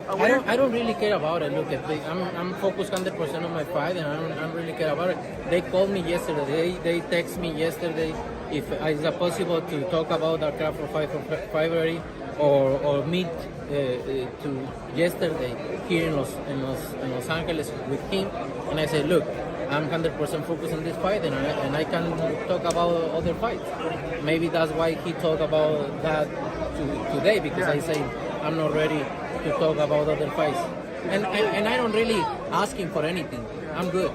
I don't really care about it. Look, I'm focused 100% on my fight, and I don't really care about it. They called me yesterday. They text me yesterday if it's possible to talk about our Crawford fight for February or meet to yesterday here in Los Angeles with him. And I said, look, I'm 100% focused on this fight, and I can talk about other fights. Maybe that's why he talked about that today, because I say I'm not ready to talk about other fights. And I don't really ask him for anything. I'm good.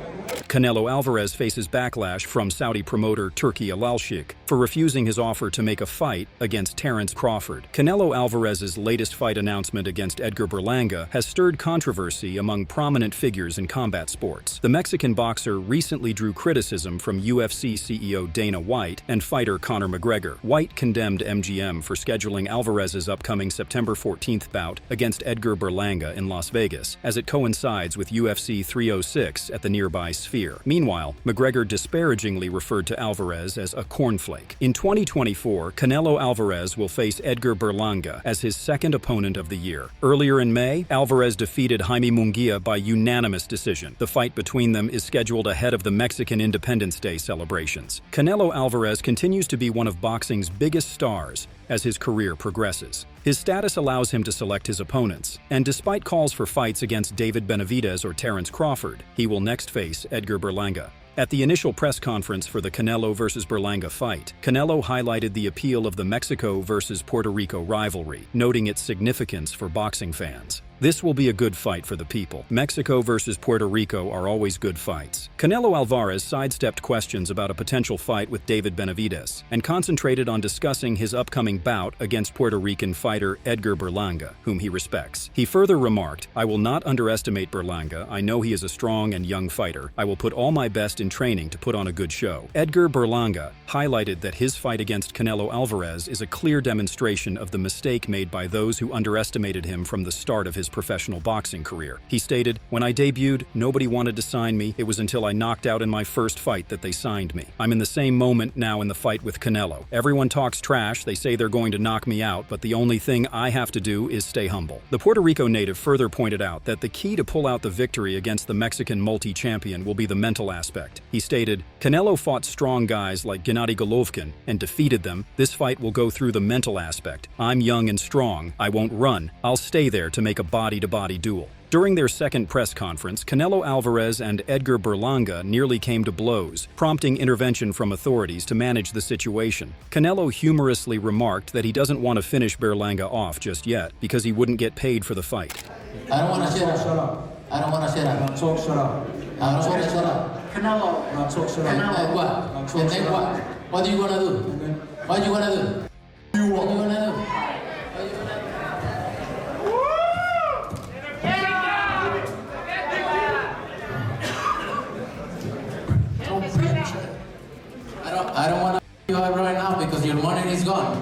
Canelo Alvarez faces backlash from Saudi promoter Turki Alalshikh for refusing his offer to make a fight against Terence Crawford. Canelo Alvarez's latest fight announcement against Edgar Berlanga has stirred controversy among prominent figures in combat sports. The Mexican boxer recently drew criticism from UFC CEO Dana White and fighter Conor McGregor. White condemned MGM for scheduling Alvarez's upcoming September 14th bout against Edgar Berlanga in Las Vegas, as it coincides with UFC 306 at the nearby Sphere. Meanwhile, McGregor disparagingly referred to Alvarez as a cornflake. In 2024, Canelo Alvarez will face Edgar Berlanga as his second opponent of the year. Earlier in May, Alvarez defeated Jaime Munguia by unanimous decision. The fight between them is scheduled ahead of the Mexican Independence Day celebrations. Canelo Alvarez continues to be one of boxing's biggest stars as his career progresses. His status allows him to select his opponents, and despite calls for fights against David Benavidez or Terence Crawford, he will next face Edgar Berlanga. At the initial press conference for the Canelo vs. Berlanga fight, Canelo highlighted the appeal of the Mexico vs. Puerto Rico rivalry, noting its significance for boxing fans. This will be a good fight for the people. Mexico versus Puerto Rico are always good fights. Canelo Alvarez sidestepped questions about a potential fight with David Benavidez and concentrated on discussing his upcoming bout against Puerto Rican fighter Edgar Berlanga, whom he respects. He further remarked, "I will not underestimate Berlanga. I know he is a strong and young fighter. I will put all my best in training to put on a good show." Edgar Berlanga highlighted that his fight against Canelo Alvarez is a clear demonstration of the mistake made by those who underestimated him from the start of his professional boxing career. He stated, "When I debuted, nobody wanted to sign me. It was until I knocked out in my first fight that they signed me. I'm in the same moment now in the fight with Canelo. Everyone talks trash, they say they're going to knock me out, but the only thing I have to do is stay humble." The Puerto Rico native further pointed out that the key to pull out the victory against the Mexican multi-champion will be the mental aspect. He stated, "Canelo fought strong guys like Gennady Golovkin and defeated them. This fight will go through the mental aspect. I'm young and strong. I won't run. I'll stay there to make a body-to-body duel." During their second press conference, Canelo Alvarez and Edgar Berlanga nearly came to blows, prompting intervention from authorities to manage the situation. Canelo humorously remarked that he doesn't want to finish Berlanga off just yet because he wouldn't get paid for the fight. I don't want to shut up. I don't want to shut up. Now talk, shut up. I don't want to shut up. Canelo. Now talk, shut up. And what? And then what? What are you gonna do? What are you gonna do? What are you gonna do? I don't want to you up right now because your money is gone.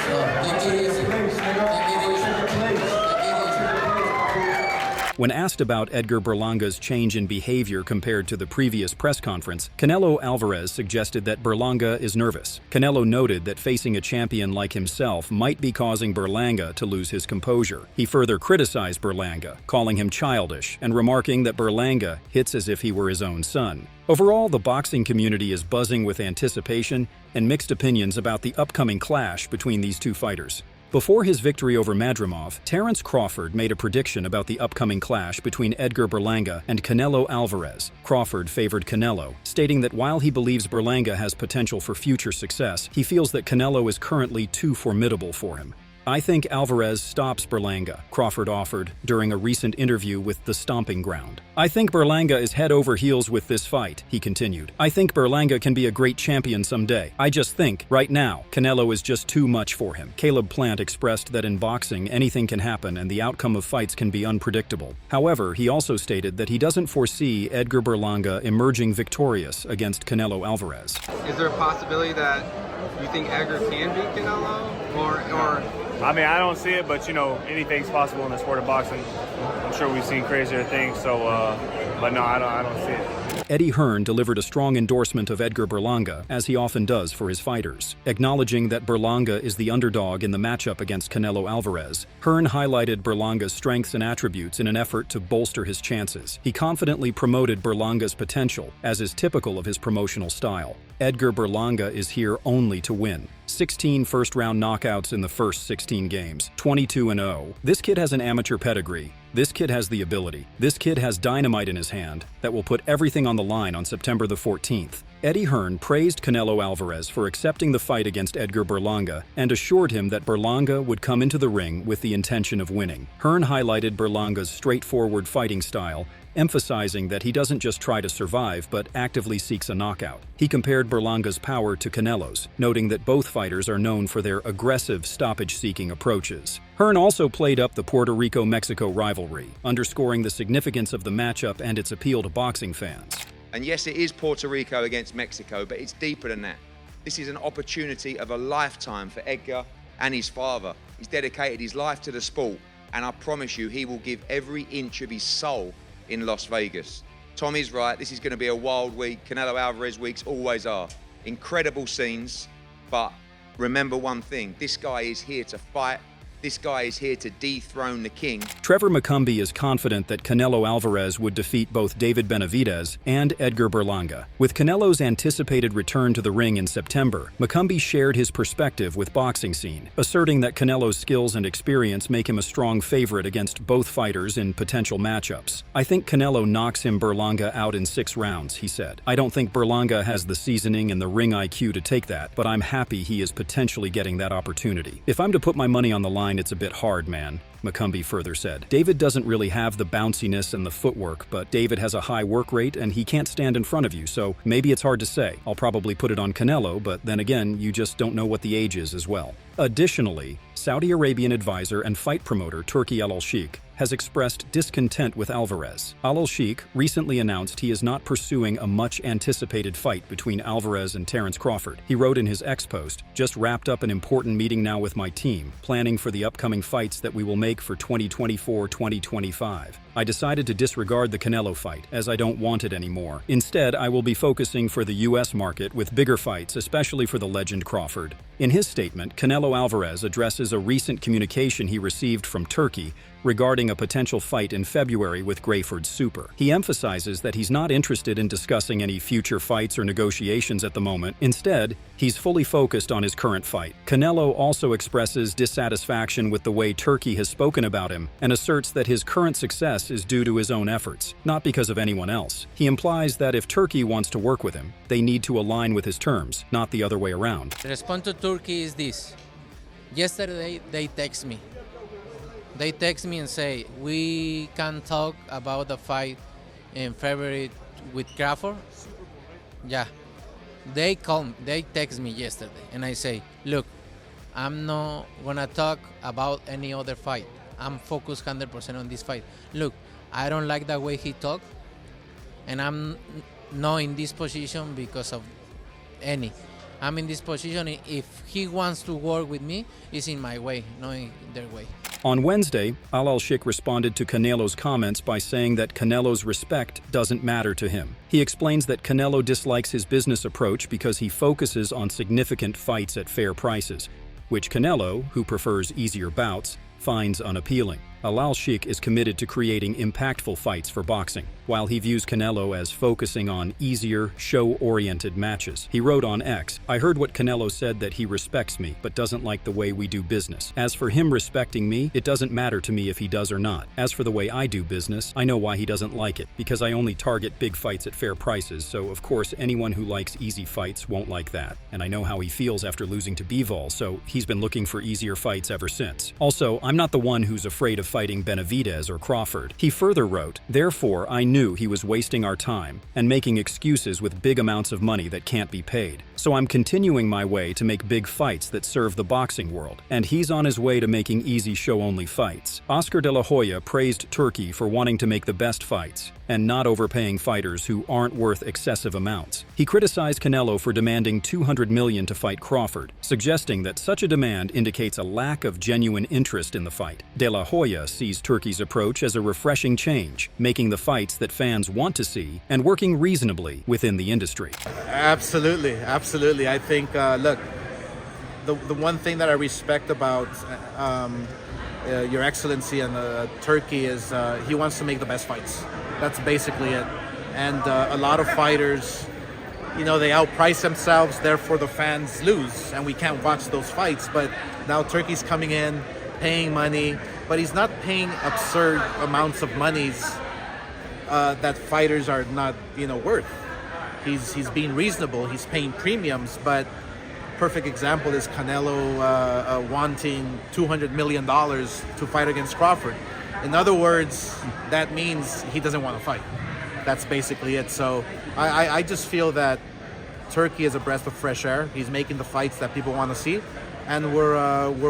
So take it easy. Take it easy. Take it easy. When asked about Edgar Berlanga's change in behavior compared to the previous press conference, Canelo Alvarez suggested that Berlanga is nervous. Canelo noted that facing a champion like himself might be causing Berlanga to lose his composure. He further criticized Berlanga, calling him childish and remarking that Berlanga hits as if he were his own son. Overall, the boxing community is buzzing with anticipation and mixed opinions about the upcoming clash between these two fighters. Before his victory over Madrimov, Terence Crawford made a prediction about the upcoming clash between Edgar Berlanga and Canelo Alvarez. Crawford favored Canelo, stating that while he believes Berlanga has potential for future success, he feels that Canelo is currently too formidable for him. "I think Alvarez stops Berlanga," Crawford offered during a recent interview with The Stomping Ground. "I think Berlanga is head over heels with this fight," he continued. "I think Berlanga can be a great champion someday. I just think, right now, Canelo is just too much for him." Caleb Plant expressed that in boxing, anything can happen and the outcome of fights can be unpredictable. However, he also stated that he doesn't foresee Edgar Berlanga emerging victorious against Canelo Alvarez. Is there a possibility that you think Edgar can beat Canelo? Or I mean, I don't see it, but, you know, anything's possible in the sport of boxing. I'm sure we've seen crazier things, so, but no, I don't see it. Eddie Hearn delivered a strong endorsement of Edgar Berlanga, as he often does for his fighters. Acknowledging that Berlanga is the underdog in the matchup against Canelo Alvarez, Hearn highlighted Berlanga's strengths and attributes in an effort to bolster his chances. He confidently promoted Berlanga's potential, as is typical of his promotional style. Edgar Berlanga is here only to win. 16 first-round knockouts in the first 16 games, 22-0. This kid has an amateur pedigree. This kid has the ability. This kid has dynamite in his hand that will put everything on the line on September the 14th. Eddie Hearn praised Canelo Alvarez for accepting the fight against Edgar Berlanga and assured him that Berlanga would come into the ring with the intention of winning. Hearn highlighted Berlanga's straightforward fighting style, emphasizing that he doesn't just try to survive but actively seeks a knockout. He compared Berlanga's power to Canelo's, noting that both fighters are known for their aggressive stoppage-seeking approaches. Hearn also played up the Puerto Rico-Mexico rivalry, underscoring the significance of the matchup and its appeal to boxing fans. And yes, it is Puerto Rico against Mexico, but it's deeper than that. This is an opportunity of a lifetime for Edgar and his father. He's dedicated his life to the sport, and I promise you, he will give every inch of his soul in Las Vegas. Tom is right, this is going to be a wild week. Canelo Alvarez weeks always are. Incredible scenes, but remember one thing, this guy is here to fight. This guy is here to dethrone the king. Trevor McCumbee is confident that Canelo Alvarez would defeat both David Benavidez and Edgar Berlanga. With Canelo's anticipated return to the ring in September, McCumbee shared his perspective with Boxing Scene, asserting that Canelo's skills and experience make him a strong favorite against both fighters in potential matchups. "I think Canelo knocks him Berlanga out in 6 rounds, he said. "I don't think Berlanga has the seasoning and the ring IQ to take that, but I'm happy he is potentially getting that opportunity. If I'm to put my money on the line, it's a bit hard, man," McCumbee further said. "David doesn't really have the bounciness and the footwork, but David has a high work rate and he can't stand in front of you, so maybe it's hard to say. I'll probably put it on Canelo, but then again, you just don't know what the age is as well." Additionally, Saudi Arabian advisor and fight promoter Turki Alalshikh has expressed discontent with Alvarez. Alalshikh recently announced he is not pursuing a much-anticipated fight between Alvarez and Terence Crawford. He wrote in his X post, "Just wrapped up an important meeting now with my team, planning for the upcoming fights that we will make for 2024-2025. I decided to disregard the Canelo fight, as I don't want it anymore. Instead, I will be focusing for the US market with bigger fights, especially for the legend Crawford." In his statement, Canelo Alvarez addresses a recent communication he received from Turkey regarding a potential fight in February with Crawford's Super. He emphasizes that he's not interested in discussing any future fights or negotiations at the moment. Instead, he's fully focused on his current fight. Canelo also expresses dissatisfaction with the way Turkey has spoken about him and asserts that his current success is due to his own efforts, not because of anyone else. He implies that if Turkey wants to work with him, they need to align with his terms, not the other way around. The response to Turkey is this. Yesterday, they text me. They text me and say, "We can talk about the fight in February with Crawford." Yeah. They text me yesterday, and I say, "Look, I'm not gonna talk about any other fight. I'm focused 100% on this fight. Look, I don't like the way he talked, and I'm not in this position because of any. I'm in this position. If he wants to work with me, it's in my way, not in their way." On Wednesday, Alalshikh responded to Canelo's comments by saying that Canelo's respect doesn't matter to him. He explains that Canelo dislikes his business approach because he focuses on significant fights at fair prices, which Canelo, who prefers easier bouts, finds unappealing. Alalshikh is committed to creating impactful fights for boxing, while he views Canelo as focusing on easier, show-oriented matches. He wrote on X, "I heard what Canelo said, that he respects me, but doesn't like the way we do business. As for him respecting me, it doesn't matter to me if he does or not. As for the way I do business, I know why he doesn't like it, because I only target big fights at fair prices, so of course anyone who likes easy fights won't like that. And I know how he feels after losing to Bivol, so he's been looking for easier fights ever since. Also, I'm not the one who's afraid of fighting Benavidez or Crawford." He further wrote, "Therefore, I knew he was wasting our time and making excuses with big amounts of money that can't be paid. So I'm continuing my way to make big fights that serve the boxing world, and he's on his way to making easy show-only fights." Oscar De La Hoya praised Turkey for wanting to make the best fights. and not overpaying fighters who aren't worth excessive amounts. He criticized Canelo for demanding $200 million to fight Crawford, suggesting that such a demand indicates a lack of genuine interest in the fight. De La Hoya sees Turki's approach as a refreshing change, making the fights that fans want to see and working reasonably within the industry. Absolutely, absolutely. I think, look, the one thing that I respect about Your Excellency and Turkey is he wants to make the best fights. That's basically it. And a lot of fighters, you know, they outprice themselves, therefore the fans lose, and we can't watch those fights. But now Turkey's coming in, paying money, but he's not paying absurd amounts of monies that fighters are not, you know, worth. He's being reasonable. He's paying premiums, but perfect example is Canelo wanting $200 million to fight against Crawford. In other words, that means he doesn't want to fight. That's basically it. So I just feel that Turkey is a breath of fresh air. He's making the fights that people want to see, and we're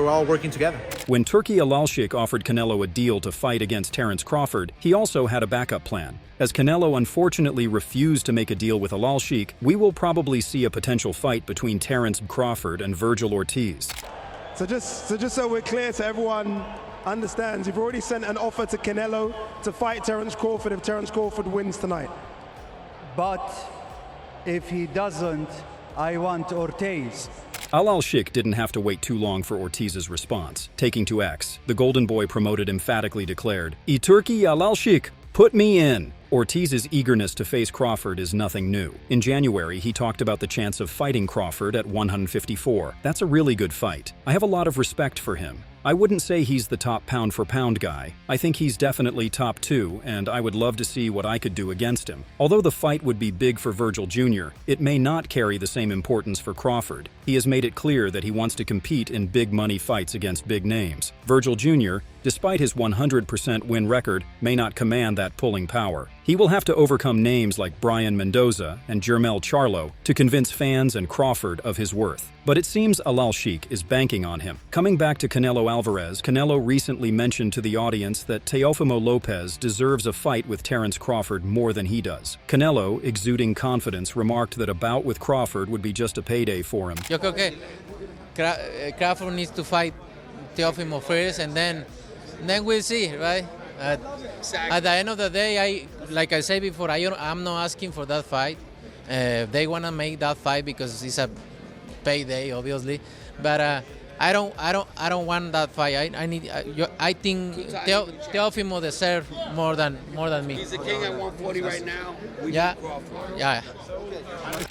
all working together. When Turki Alalshikh offered Canelo a deal to fight against Terence Crawford, he also had a backup plan. As Canelo unfortunately refused to make a deal with Alalshikh, we will probably see a potential fight between Terence Crawford and Virgil Ortiz. So just so we're clear, so everyone understands, you've already sent an offer to Canelo to fight Terence Crawford if Terence Crawford wins tonight. But if he doesn't, I want Ortiz. Alalshikh didn't have to wait too long for Ortiz's response. Taking to X, the Golden Boy promoted emphatically declared, Turki Alalshikh, put me in. Ortiz's eagerness to face Crawford is nothing new. In January, he talked about the chance of fighting Crawford at 154. That's a really good fight. I have a lot of respect for him. I wouldn't say he's the top pound-for-pound guy. I think he's definitely top 2, and I would love to see what I could do against him. Although the fight would be big for Virgil Jr., it may not carry the same importance for Crawford. He has made it clear that he wants to compete in big-money fights against big names. Virgil Jr., despite his 100% win record, may not command that pulling power. He will have to overcome names like Brian Mendoza and Jermell Charlo to convince fans and Crawford of his worth. But it seems Alalshikh is banking on him. Coming back to Canelo Alvarez, Canelo recently mentioned to the audience that Teofimo Lopez deserves a fight with Terence Crawford more than he does. Canelo, exuding confidence, remarked that a bout with Crawford would be just a payday for him. Yo creo que Crawford needs to fight Teofimo first, and then we'll see, right? At the end of the day, like I said before, I'm not asking for that fight. They want to make that fight because it's a payday, obviously. But I don't want that fight. I think Teofimo deserves more than me. He's the king at 140 right now. Yeah.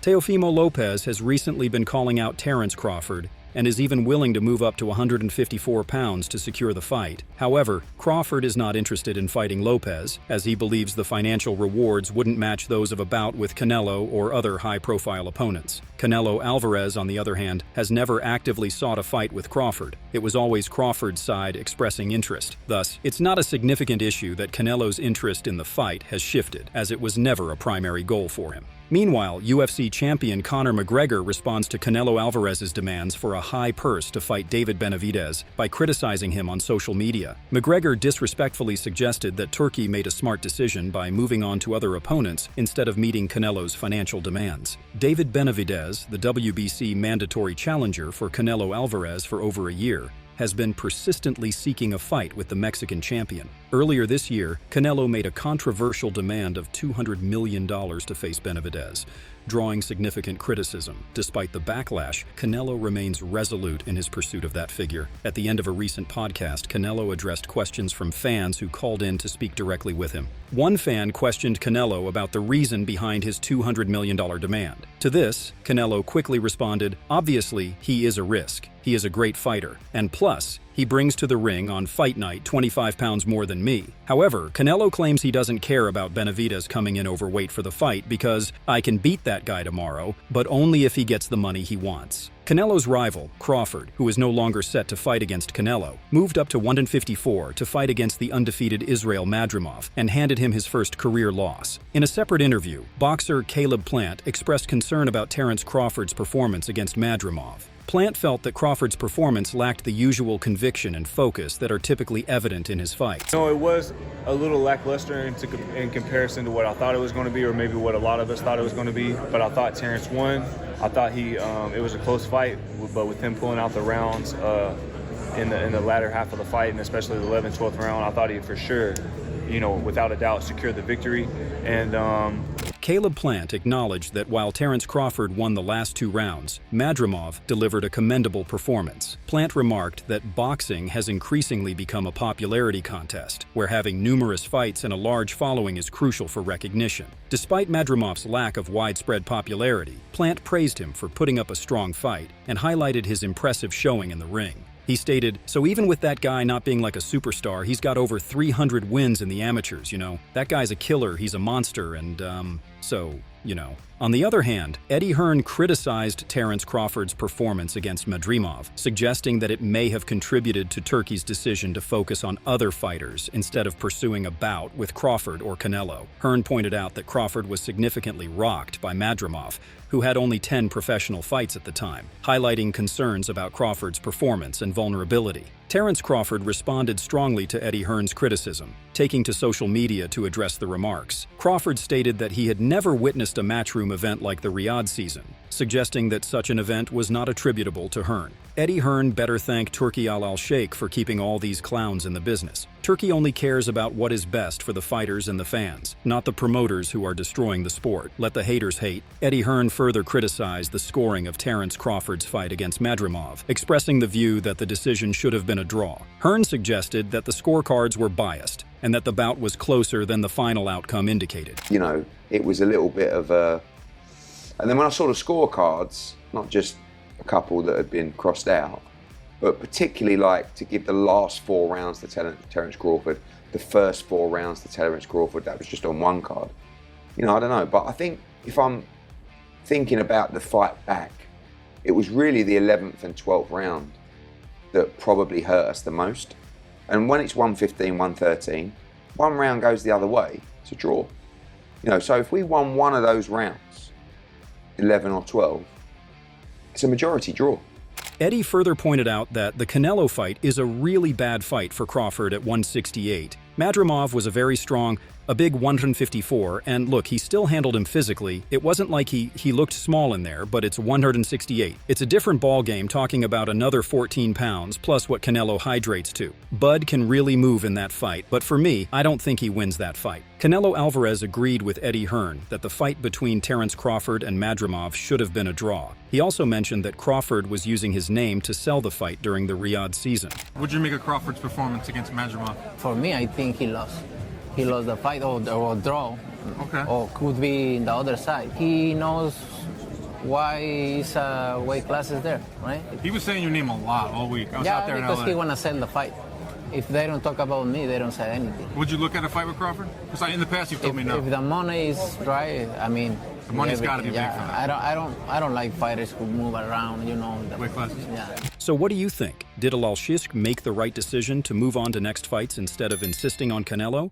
Teofimo Lopez has recently been calling out Terence Crawford and is even willing to move up to 154 pounds to secure the fight. However, Crawford is not interested in fighting Lopez, as he believes the financial rewards wouldn't match those of a bout with Canelo or other high-profile opponents. Canelo Alvarez, on the other hand, has never actively sought a fight with Crawford. It was always Crawford's side expressing interest. Thus, it's not a significant issue that Canelo's interest in the fight has shifted, as it was never a primary goal for him. Meanwhile, UFC champion Conor McGregor responds to Canelo Alvarez's demands for a high purse to fight David Benavidez by criticizing him on social media. McGregor disrespectfully suggested that Turkey made a smart decision by moving on to other opponents instead of meeting Canelo's financial demands. David Benavidez, the WBC mandatory challenger for Canelo Alvarez for over a year, has been persistently seeking a fight with the Mexican champion. Earlier this year, Canelo made a controversial demand of $200 million to face Benavidez, drawing significant criticism. Despite the backlash, Canelo remains resolute in his pursuit of that figure. At the end of a recent podcast, Canelo addressed questions from fans who called in to speak directly with him. One fan questioned Canelo about the reason behind his $200 million demand. To this, Canelo quickly responded, "Obviously, he is a risk. He is a great fighter. And plus, he brings to the ring on fight night 25 pounds more than me." However, Canelo claims he doesn't care about Benavidez coming in overweight for the fight because I can beat that guy tomorrow, but only if he gets the money he wants. Canelo's rival, Crawford, who is no longer set to fight against Canelo, moved up to 154 to fight against the undefeated Israel Madrimov and handed him his first career loss. In a separate interview, boxer Caleb Plant expressed concern about Terence Crawford's performance against Madrimov. Plant felt that Crawford's performance lacked the usual conviction and focus that are typically evident in his fights. No, it was a little lackluster in comparison to what I thought it was going to be, or maybe what a lot of us thought it was going to be. But I thought Terrence won. I thought it was a close fight, but with him pulling out the rounds in the latter half of the fight, and especially the 11th, 12th round, I thought he for sure, without a doubt, secured the victory. And Caleb Plant acknowledged that while Terrence Crawford won the last 2 rounds, Madrimov delivered a commendable performance. Plant remarked that boxing has increasingly become a popularity contest, where having numerous fights and a large following is crucial for recognition. Despite Madrimov's lack of widespread popularity, Plant praised him for putting up a strong fight and highlighted his impressive showing in the ring. He stated, "So even with that guy not being like a superstar, he's got over 300 wins in the amateurs, That guy's a killer, he's a monster, and, On the other hand, Eddie Hearn criticized Terrence Crawford's performance against Madrimov, suggesting that it may have contributed to Turkey's decision to focus on other fighters instead of pursuing a bout with Crawford or Canelo. Hearn pointed out that Crawford was significantly rocked by Madrimov, who had only 10 professional fights at the time, highlighting concerns about Crawford's performance and vulnerability. Terrence Crawford responded strongly to Eddie Hearn's criticism, taking to social media to address the remarks. Crawford stated that he had never witnessed a matchroom event like the Riyadh season, suggesting that such an event was not attributable to Hearn. Eddie Hearn better thank Turki Alalshikh for keeping all these clowns in the business. Turkey only cares about what is best for the fighters and the fans, not the promoters who are destroying the sport. Let the haters hate. Eddie Hearn further criticized the scoring of Terrence Crawford's fight against Madrimov, expressing the view that the decision should have been a draw. Hearn suggested that the scorecards were biased and that the bout was closer than the final outcome indicated. It was a little bit of a... And then when I saw the scorecards, not just a couple that had been crossed out, but particularly to give the last 4 rounds to Terrence Crawford, the first 4 rounds to Terrence Crawford, that was just on one card. I don't know, but I think if I'm thinking about the fight back, it was really the 11th and 12th round that probably hurt us the most. And when it's 115, 113, one round goes the other way, it's a draw. So if we won one of those rounds, 11 or 12, it's a majority draw. Eddie further pointed out that the Canelo fight is a really bad fight for Crawford at 168. Madrimov was a very strong, a big 154, and look, he still handled him physically. It wasn't like he looked small in there, but it's 168. It's a different ball game, talking about another 14 pounds plus what Canelo hydrates to. Bud can really move in that fight, but for me, I don't think he wins that fight. Canelo Alvarez agreed with Eddie Hearn that the fight between Terrence Crawford and Madrimov should have been a draw. He also mentioned that Crawford was using his name to sell the fight during the Riyadh season. What did you make of Crawford's performance against Madrimov? For me, I think he lost. He lost the fight or draw. Okay. Or could be the other side. He knows why his weight class is there, right? He was saying your name a lot all week. I was out there in LA. Because he want to sell the fight. If they don't talk about me, they don't say anything. Would you look at a fight with Crawford? Because in the past you've told me no. If the money is right, the money's got to be big for that. I don't like fighters who move around, The weight classes. Yeah. So what do you think? Did Alalshikh make the right decision to move on to next fights instead of insisting on Canelo?